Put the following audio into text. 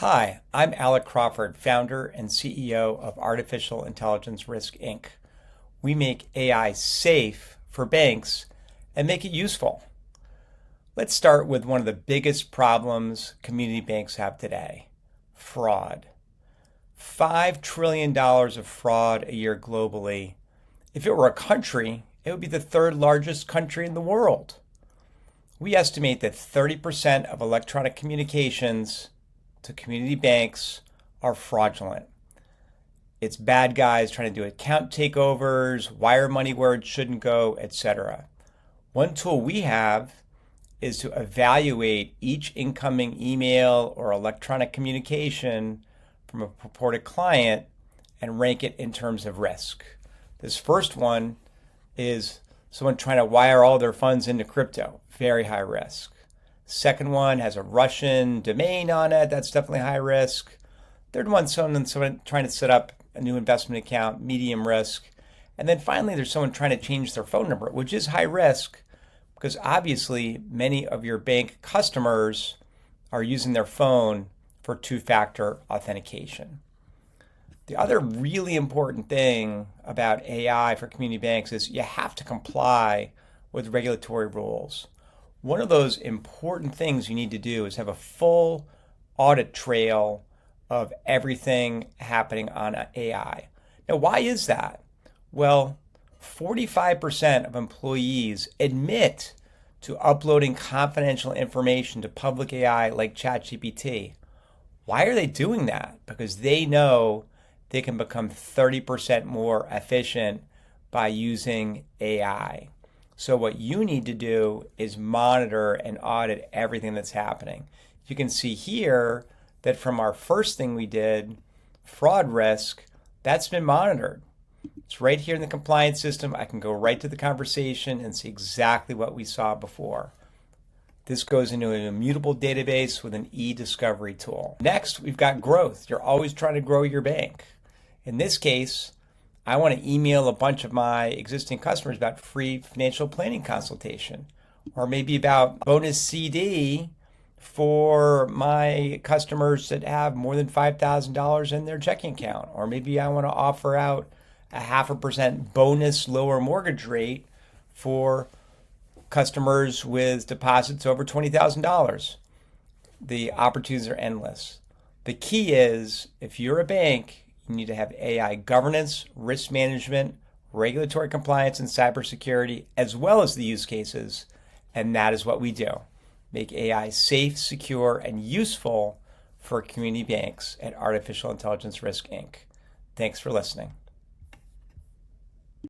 Hi, I'm Alec Crawford, founder and CEO of Artificial Intelligence Risk Inc. We make AI safe for banks and make it useful. Let's start with one of the biggest problems community banks have today: fraud. $5 trillion of fraud a year globally. If it were a country, it would be the third largest country in the world. We estimate that 30% of electronic communications to community banks are fraudulent. It's bad guys trying to do account takeovers, wire money where it shouldn't go, etc. One tool we have is to evaluate each incoming email or electronic communication from a purported client and rank it in terms of risk. This first one is someone trying to wire all their funds into crypto, very high risk. Second one has a Russian domain on it, that's definitely high risk. Third one, someone trying to set up a new investment account, medium risk. And then finally, there's someone trying to change their phone number, which is high risk because obviously many of your bank customers are using their phone for two-factor authentication. The other really important thing about AI for community banks is you have to comply with regulatory rules. One of those important things you need to do is have a full audit trail of everything happening on AI. Now, why is that? Well, 45% of employees admit to uploading confidential information to public AI like ChatGPT. Why are they doing that? Because they know they can become 30% more efficient by using AI. So what you need to do is monitor and audit everything that's happening. You can see here that from our first thing we did, fraud risk, that's been monitored. It's right here in the compliance system. I can go right to the conversation and see exactly what we saw before. This goes into an immutable database with an e-discovery tool. Next, we've got growth. You're always trying to grow your bank. In this case, I want to email a bunch of my existing customers about free financial planning consultation, or maybe about bonus CD for my customers that have more than $5,000 in their checking account. Or maybe I want to offer out a 0.5% bonus lower mortgage rate for customers with deposits over $20,000. The opportunities are endless. The key is, if you're a bank, you need to have AI governance, risk management, regulatory compliance, and cybersecurity, as well as the use cases. And that is what we do. Make AI safe, secure, and useful for community banks at Artificial Intelligence Risk Inc. Thanks for listening.